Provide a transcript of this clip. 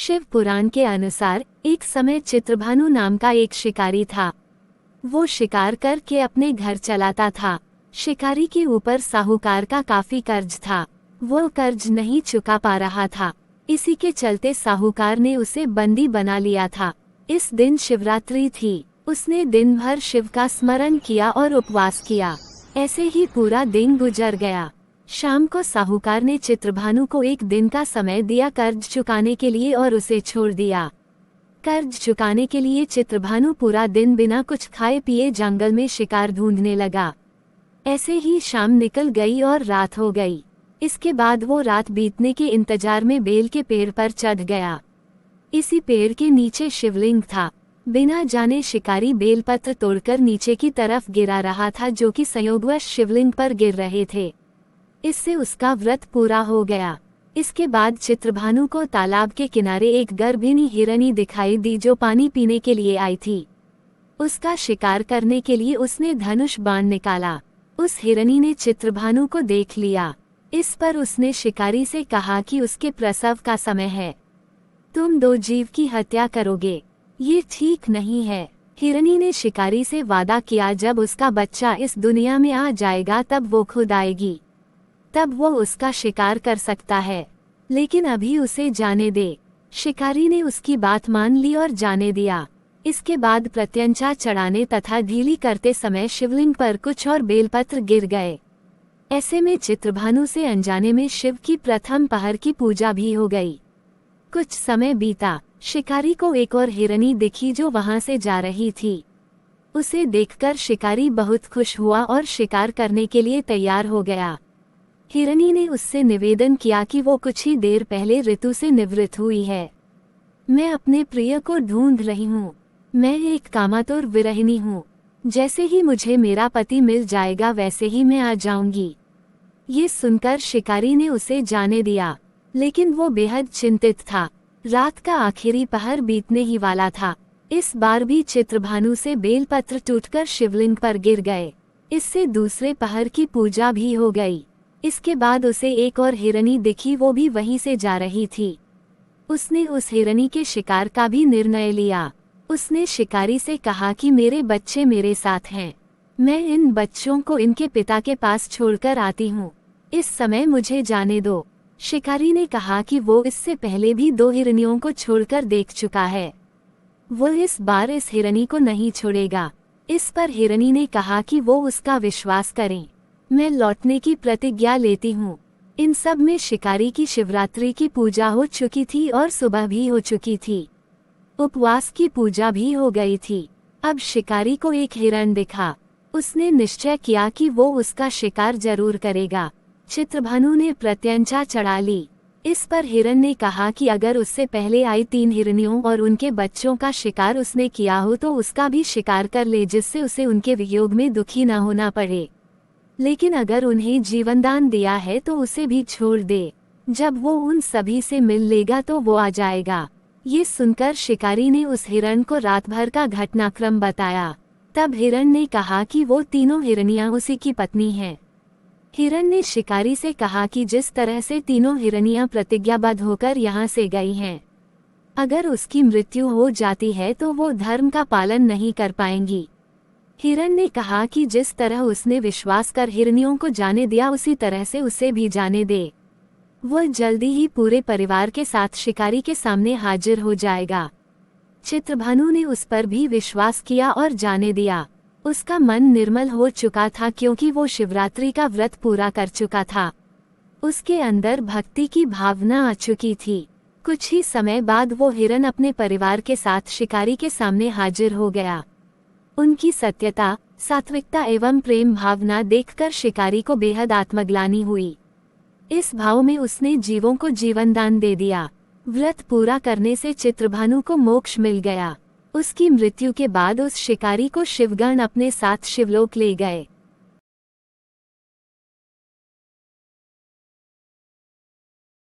शिव पुराण के अनुसार एक समय चित्रभानु नाम का एक शिकारी था। वो शिकार करके अपने घर चलाता था। शिकारी के ऊपर साहूकार का काफी कर्ज था। वो कर्ज नहीं चुका पा रहा था। इसी के चलते साहूकार ने उसे बंदी बना लिया था। इस दिन शिवरात्रि थी। उसने दिन भर शिव का स्मरण किया और उपवास किया। ऐसे ही पूरा दिन गुजर गया। शाम को साहूकार ने चित्रभानु को एक दिन का समय दिया कर्ज चुकाने के लिए और उसे छोड़ दिया। कर्ज चुकाने के लिए चित्रभानु पूरा दिन बिना कुछ खाए पिए जंगल में शिकार ढूंढने लगा। ऐसे ही शाम निकल गई और रात हो गई। इसके बाद वो रात बीतने के इंतजार में बेल के पेड़ पर चढ़ गया। इसी पेड़ के नीचे शिवलिंग था। बिना जाने शिकारी बेलपत्र तोड़कर नीचे की तरफ गिरा रहा था, जो कि संयोगवश शिवलिंग पर गिर रहे थे। इससे उसका व्रत पूरा हो गया। इसके बाद चित्रभानु को तालाब के किनारे एक गर्भिणी हिरनी दिखाई दी जो पानी पीने के लिए आई थी। उसका शिकार करने के लिए उसने धनुष बाण निकाला। उस हिरनी ने चित्रभानु को देख लिया। इस पर उसने शिकारी से कहा कि उसके प्रसव का समय है। तुम दो जीव की हत्या करोगे, ये ठीक नहीं है। हिरनी ने शिकारी से वादा किया जब उसका बच्चा इस दुनिया में आ जाएगा तब वो खुद आएगी, तब वो उसका शिकार कर सकता है, लेकिन अभी उसे जाने दे। शिकारी ने उसकी बात मान ली और जाने दिया। इसके बाद प्रत्यंचा चढ़ाने तथा ढीली करते समय शिवलिंग पर कुछ और बेलपत्र गिर गए। ऐसे में चित्रभानु से अनजाने में शिव की प्रथम पहर की पूजा भी हो गई। कुछ समय बीता। शिकारी को एक और हिरनी दिखी जो वहां से जा रही थी। उसे देखकर शिकारी बहुत खुश हुआ और शिकार करने के लिए तैयार हो गया। हिरनी ने उससे निवेदन किया कि वो कुछ ही देर पहले ऋतु से निवृत्त हुई है। मैं अपने प्रिय को ढूंढ रही हूँ। मैं एक कामातुर विरहिणी हूँ। जैसे ही मुझे मेरा पति मिल जाएगा वैसे ही मैं आ जाऊंगी। ये सुनकर शिकारी ने उसे जाने दिया, लेकिन वो बेहद चिंतित था। रात का आखिरी पहर बीतने ही वाला था। इस बार भी चित्रभानु से बेलपत्र टूटकर शिवलिंग पर गिर गए। इससे दूसरे पहर की पूजा भी हो गई। इसके बाद उसे एक और हिरनी दिखी, वो भी वहीं से जा रही थी। उसने उस हिरनी के शिकार का भी निर्णय लिया। उसने शिकारी से कहा कि मेरे बच्चे मेरे साथ हैं। मैं इन बच्चों को इनके पिता के पास छोड़कर आती हूँ। इस समय मुझे जाने दो। शिकारी ने कहा कि वो इससे पहले भी दो हिरनियों को छोड़कर देख चुका है। वो इस बार इस हिरनी को नहीं छोड़ेगा। इस पर हिरनी ने कहा कि वो उसका विश्वास करें। मैं लौटने की प्रतिज्ञा लेती हूँ। इन सब में शिकारी की शिवरात्रि की पूजा हो चुकी थी और सुबह भी हो चुकी थी। उपवास की पूजा भी हो गई थी। अब शिकारी को एक हिरण दिखा। उसने निश्चय किया कि वो उसका शिकार जरूर करेगा। चित्रभानु ने प्रत्यंचा चढ़ा ली। इस पर हिरण ने कहा कि अगर उससे पहले आई 3 हिरनियों और उनके बच्चों का शिकार उसने किया हो तो उसका भी शिकार कर ले, जिससे उसे उनके वियोग में दुखी न होना पड़े। लेकिन अगर उन्हें जीवनदान दिया है तो उसे भी छोड़ दे। जब वो उन सभी से मिल लेगा तो वो आ जाएगा। ये सुनकर शिकारी ने उस हिरण को रात भर का घटनाक्रम बताया। तब हिरण ने कहा कि वो तीनों हिरनियां उसी की पत्नी हैं। हिरण ने शिकारी से कहा कि जिस तरह से तीनों हिरनियां प्रतिज्ञाबद्ध होकर यहाँ से गई हैं, अगर उसकी मृत्यु हो जाती है तो वो धर्म का पालन नहीं कर पाएंगी। हिरण ने कहा कि जिस तरह उसने विश्वास कर हिरनियों को जाने दिया उसी तरह से उसे भी जाने दे। वह जल्दी ही पूरे परिवार के साथ शिकारी के सामने हाजिर हो जाएगा। चित्रभानु ने उस पर भी विश्वास किया और जाने दिया। उसका मन निर्मल हो चुका था क्योंकि वो शिवरात्रि का व्रत पूरा कर चुका था। उसके अंदर भक्ति की भावना आ चुकी थी। कुछ ही समय बाद वो हिरण अपने परिवार के साथ शिकारी के सामने हाजिर हो गया। उनकी सत्यता, सात्विकता एवं प्रेम भावना देखकर शिकारी को बेहद आत्मग्लानि हुई। इस भाव में उसने जीवों को जीवनदान दे दिया। व्रत पूरा करने से चित्रभानु को मोक्ष मिल गया। उसकी मृत्यु के बाद उस शिकारी को शिवगण अपने साथ शिवलोक ले गए।